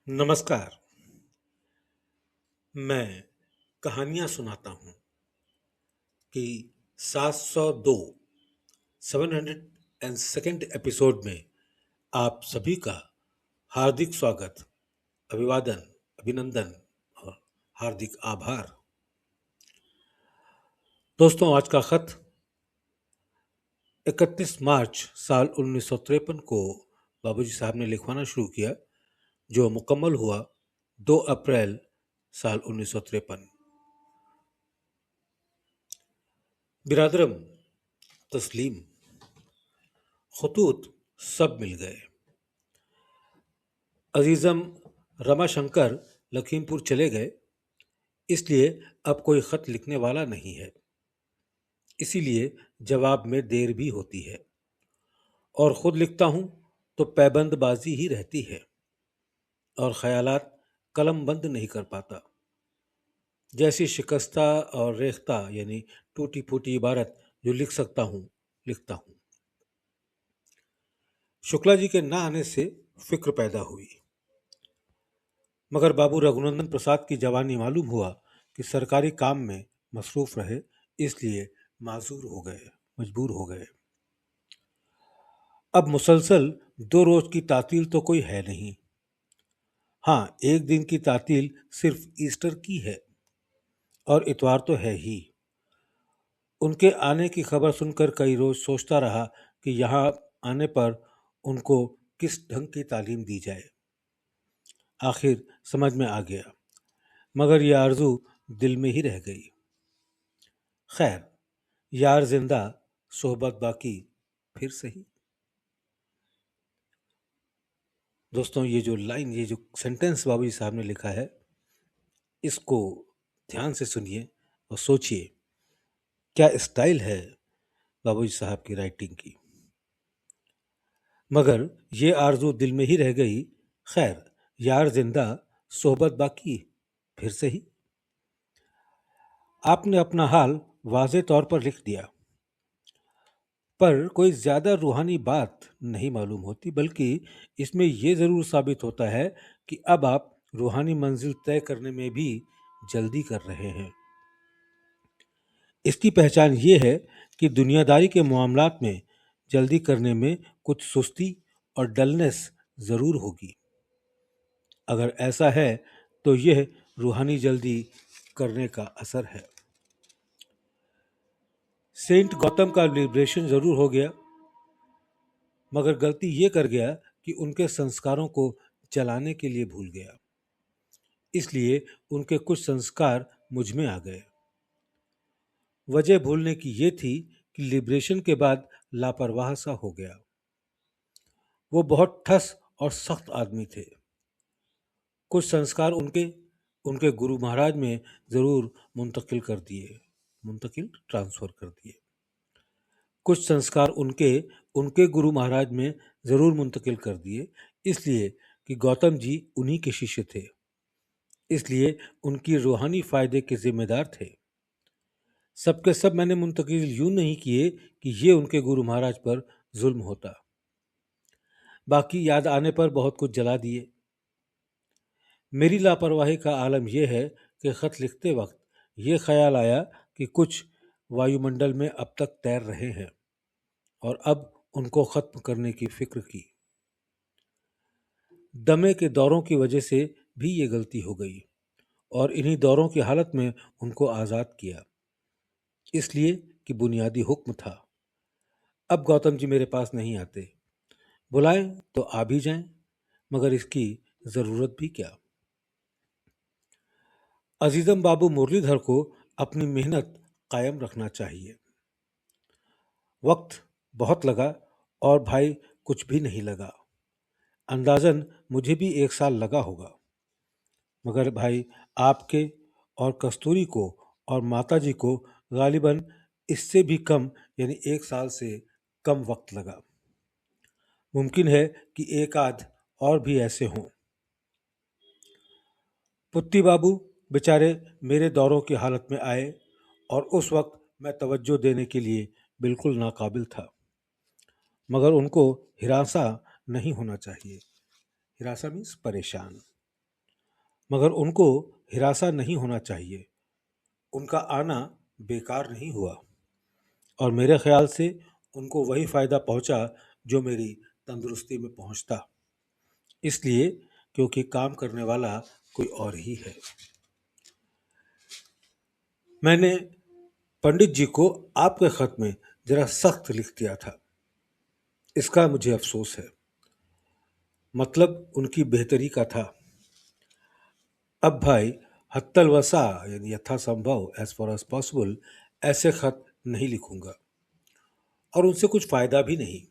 नमस्कार। मैं कहानियां सुनाता हूं कि 702 702nd एपिसोड में आप सभी का हार्दिक स्वागत, अभिवादन, अभिनंदन और हार्दिक आभार। दोस्तों, आज का खत 31 मार्च साल 1953 को बाबूजी साहब ने लिखवाना शुरू किया, जो मुकम्मल हुआ 2 अप्रैल साल 1953। बिरादरम, तस्लीम, खतूत सब मिल गए। अजीजम रमाशंकर लखीमपुर चले गए, इसलिए अब कोई खत लिखने वाला नहीं है। इसीलिए जवाब में देर भी होती है, और खुद लिखता हूं तो पैबंदबाजी ही रहती है और ख्यालात कलम बंद नहीं कर पाता। जैसी शिकस्ता और रेख्ता यानी टूटी फूटी इबारत जो लिख सकता हूं, लिखता हूं। शुक्ला जी के ना आने से फिक्र पैदा हुई, मगर बाबू रघुनंदन प्रसाद की जवानी मालूम हुआ कि सरकारी काम में मसरूफ रहे, इसलिए मजबूर हो गए। अब मुसलसल 2 रोज की तातील तो कोई है नहीं। हाँ, 1 दिन की तातील सिर्फ ईस्टर की है, और इतवार तो है ही। उनके आने की खबर सुनकर कई रोज सोचता रहा कि यहाँ आने पर उनको किस ढंग की तालीम दी जाए। आखिर समझ में आ गया, मगर यह आरजू दिल में ही रह गई। खैर, यार जिंदा सोहबत बाकी, फिर सही। दोस्तों, ये जो सेंटेंस बाबूजी साहब ने लिखा है, इसको ध्यान से सुनिए और सोचिए, क्या स्टाइल है बाबूजी साहब की राइटिंग की। मगर ये आरजू दिल में ही रह गई। खैर, यार जिंदा सोहबत बाकी, फिर सही। आपने अपना हाल वाज़े तौर पर लिख दिया, पर कोई ज्यादा रूहानी बात नहीं मालूम होती, बल्कि इसमें यह जरूर साबित होता है कि अब आप रूहानी मंजिल तय करने में भी जल्दी कर रहे हैं। इसकी पहचान ये है कि दुनियादारी के मामलात में जल्दी करने में कुछ सुस्ती और डलनेस जरूर होगी। अगर ऐसा है तो यह रूहानी जल्दी करने का असर है। सेंट गौतम का लिबरेशन जरूर हो गया, मगर गलती ये कर गया कि उनके संस्कारों को जलाने के लिए भूल गया। इसलिए उनके कुछ संस्कार मुझ में आ गए। वजह भूलने की ये थी कि लिबरेशन के बाद लापरवाह सा हो गया। वो बहुत ठस और सख्त आदमी थे। कुछ संस्कार उनके उनके गुरु महाराज में जरूर ट्रांसफर कर दिए। कुछ संस्कार उनके उनके गुरु महाराज में जरूर मुंतकिल कर दिए, इसलिए कि गौतम जी उन्हीं के शिष्य थे, इसलिए उनकी रूहानी फायदे के जिम्मेदार थे। सबके सब मैंने मुंतकिल यूं नहीं किए कि ये उनके गुरु महाराज पर जुल्म होता। बाकी याद आने पर बहुत कुछ जला दिए। मेरी लापरवाही का आलम यह है कि खत लिखते वक्त ये ख्याल आया कि कुछ वायुमंडल में अब तक तैर रहे हैं और अब उनको खत्म करने की फिक्र की। दमे के दौरों की वजह से भी ये गलती हो गई, और इन्हीं दौरों की हालत में उनको आज़ाद किया, इसलिए कि बुनियादी हुक्म था। अब गौतम जी मेरे पास नहीं आते, बुलाएं तो आ भी जाएं, मगर इसकी ज़रूरत भी क्या। अजीजम बाबू मुरलीधर को अपनी मेहनत कायम रखना चाहिए। वक्त बहुत लगा और भाई कुछ भी नहीं लगा। अंदाजन मुझे भी 1 साल लगा होगा, मगर भाई आपके और कस्तूरी को और माताजी को गालिबन इससे भी कम यानी 1 साल से कम वक्त लगा। मुमकिन है कि एक आध और भी ऐसे हों। पुत्ती बाबू बेचारे मेरे दौरों की हालत में आए, और उस वक्त मैं तवज्जो देने के लिए बिल्कुल नाकाबिल था, मगर उनको हिरासा नहीं होना चाहिए। हिरासा मीन्स परेशान। मगर उनको हिरासा नहीं होना चाहिए। उनका आना बेकार नहीं हुआ और मेरे ख्याल से उनको वही फ़ायदा पहुंचा जो मेरी तंदुरुस्ती में पहुंचता, इसलिए क्योंकि काम करने वाला कोई और ही है। मैंने पंडित जी को आपके खत में जरा सख्त लिख दिया था, इसका मुझे अफसोस है। मतलब उनकी बेहतरी का था। अब भाई हत्तल वसा यानी यथासंभव एज फार एज पॉसिबल ऐसे खत नहीं लिखूंगा और उनसे कुछ फायदा भी नहीं।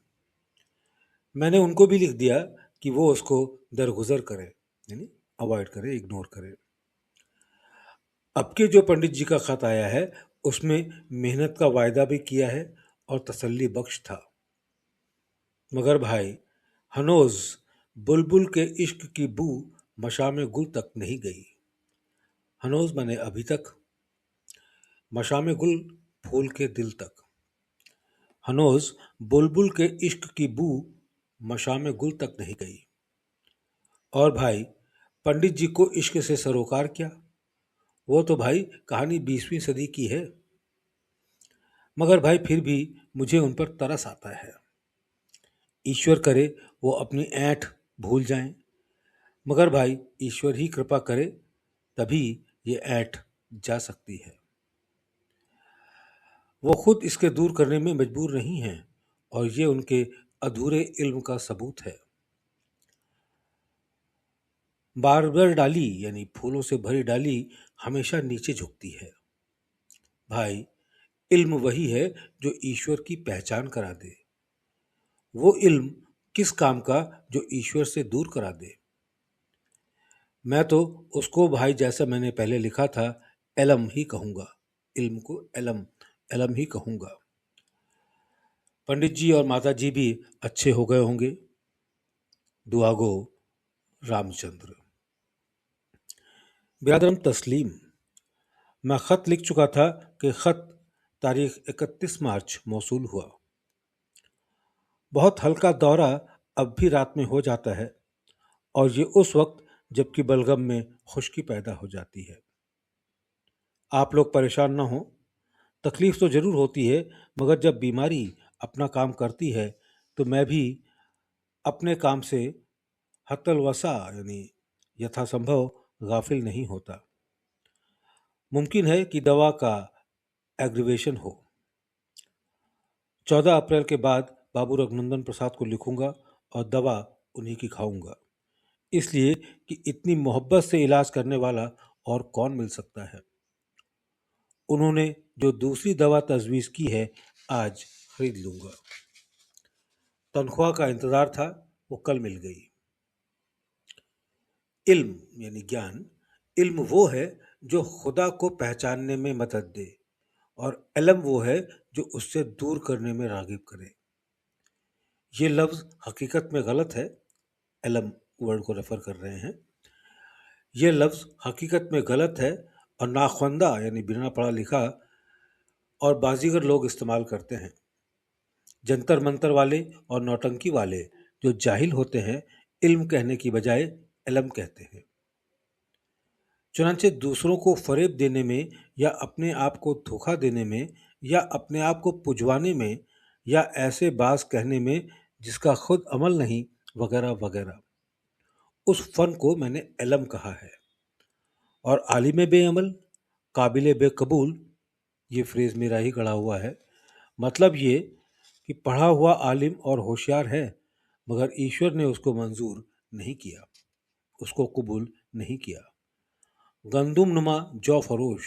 मैंने उनको भी लिख दिया कि वो उसको दरगुजर करें, यानी अवॉइड करें, इग्नोर करें। अब के जो पंडित जी का खत आया है उसमें मेहनत का वायदा भी किया है और तसल्ली बख्श था। मगर भाई हनोज बुलबुल के इश्क की बू मशामे गुल तक नहीं गई। हनोज माने अभी तक, मशामे गुल फूल के दिल तक। हनोज बुलबुल के इश्क की बू मशामे गुल तक नहीं गई। और भाई पंडित जी को इश्क से सरोकार क्या, वो तो भाई कहानी 20वीं सदी की है। मगर भाई फिर भी मुझे उन पर तरस आता है। ईश्वर करे वो अपनी ऐंठ भूल जाएं, मगर भाई ईश्वर ही कृपा करे तभी ये ऐंठ जा सकती है। वो खुद इसके दूर करने में मजबूर नहीं हैं और ये उनके अधूरे इल्म का सबूत है। बारबर डाली यानी फूलों से भरी डाली हमेशा नीचे झुकती है। भाई इल्म वही है जो ईश्वर की पहचान करा दे। वो इल्म किस काम का जो ईश्वर से दूर करा दे। मैं तो उसको भाई जैसा मैंने पहले लिखा था एलम ही कहूंगा। इल्म को एलम एलम ही कहूंगा। पंडित जी और माता जी भी अच्छे हो गए होंगे। दुआगो रामचंद्र। बिरादरम तस्लीम, मैं ख़त लिख चुका था कि ख़त तारीख 31 मार्च मौसूल हुआ। बहुत हल्का दौरा अब भी रात में हो जाता है और ये उस वक्त जबकि बलगम में खुश्की पैदा हो जाती है। आप लोग परेशान ना हो, तकलीफ तो ज़रूर होती है, मगर जब बीमारी अपना काम करती है तो मैं भी अपने काम से हत्तल वसा यानी यथासंभव गाफिल नहीं होता। मुमकिन है कि दवा का एग्रीवेशन हो। 14 अप्रैल के बाद बाबू रघुनंदन प्रसाद को लिखूंगा और दवा उन्हीं की खाऊंगा, इसलिए कि इतनी मोहब्बत से इलाज करने वाला और कौन मिल सकता है। उन्होंने जो दूसरी दवा तजवीज़ की है आज खरीद लूंगा। तनख्वाह का इंतज़ार था, वो कल मिल गई। इल्म यानी ज्ञान, इल्म वो है जो खुदा को पहचानने में मदद दे और इल्म वो है जो उससे दूर करने में रागिब करे। ये लफ्ज़ हकीकत में गलत है। इल्म वर्ड को रेफर कर रहे हैं। ये लफ्ज़ हकीकत में गलत है और नाख्वांदा यानी बिना पढ़ा लिखा और बाजीगर लोग इस्तेमाल करते हैं। जंतर मंतर वाले और नौटंकी वाले जो जाहिल होते हैं इल्म कहने की बजाय इल्म कहते हैं। चुनांचे दूसरों को फरेब देने में या अपने आप को धोखा देने में या अपने आप को पुजवाने में या ऐसे बात कहने में जिसका खुद अमल नहीं, वगैरह वगैरह, उस फन को मैंने इल्म कहा है। और आलिम बेअमल काबिल बेकबूल, ये फ्रेज मेरा ही गढ़ा हुआ है। मतलब ये कि पढ़ा हुआ आलिम और होशियार है, मगर ईश्वर ने उसको मंजूर नहीं किया, उसको कबूल नहीं किया। गंदुम नुमा जौ फरोश,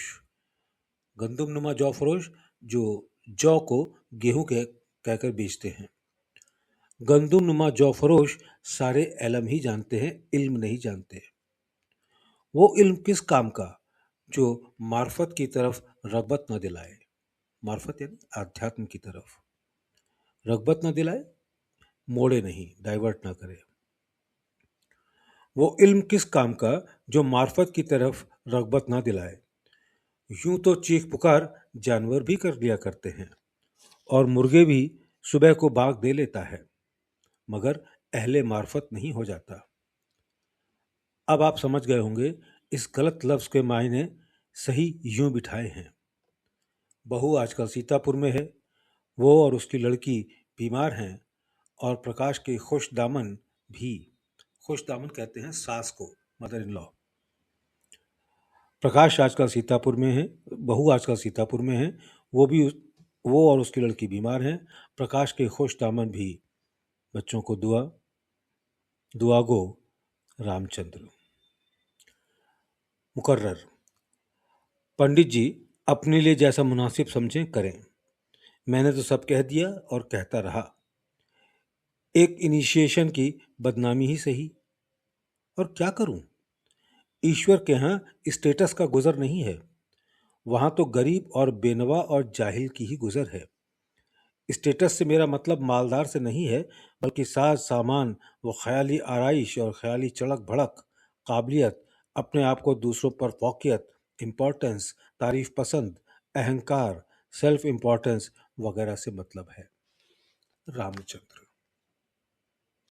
गंदुम नुमा जौ फरोश जो जौ को गेहूं कहकर बेचते हैं। गंदुम नुमा जौ फरोश सारे इल्म ही जानते हैं, इल्म नहीं जानते। वो इल्म किस काम का जो मार्फत की तरफ रगबत न दिलाए। मार्फत यानी आध्यात्म की तरफ रगबत न दिलाए, मोड़े नहीं, डाइवर्ट ना करे। वो इल्म किस काम का जो मार्फत की तरफ रगबत ना दिलाए। यूं तो चीख पुकार जानवर भी कर लिया करते हैं और मुर्गे भी सुबह को बाग दे लेता है, मगर अहले मार्फत नहीं हो जाता। अब आप समझ गए होंगे इस गलत लफ्ज़ के मायने सही यूं बिठाए हैं। बहू आजकल सीतापुर में है, वो और उसकी लड़की बीमार हैं और प्रकाश के खुश दामन भी, खुश दामन कहते हैं सास को, मदर इन लॉ। प्रकाश आजकल सीतापुर में है, बहू आजकल सीतापुर में है, वो और उसकी लड़की बीमार हैं। प्रकाश के खुश दामन भी, बच्चों को दुआ गो रामचंद्र। मुकर्रर। पंडित जी अपने लिए जैसा मुनासिब समझें करें। मैंने तो सब कह दिया और कहता रहा। एक इनिशिएशन की बदनामी ही सही। और क्या करूं? ईश्वर के यहाँ स्टेटस का गुजर नहीं है, वहां तो गरीब और बेनवा और जाहिल की ही गुजर है। स्टेटस से मेरा मतलब मालदार से नहीं है, बल्कि साज सामान, वो ख्याली आराइश और ख्याली चड़क भड़क, काबिलियत, अपने आप को दूसरों पर फौकियत, इम्पोर्टेंस, तारीफ पसंद, अहंकार, सेल्फ इम्पोर्टेंस वगैरह से मतलब है। रामचंद्र।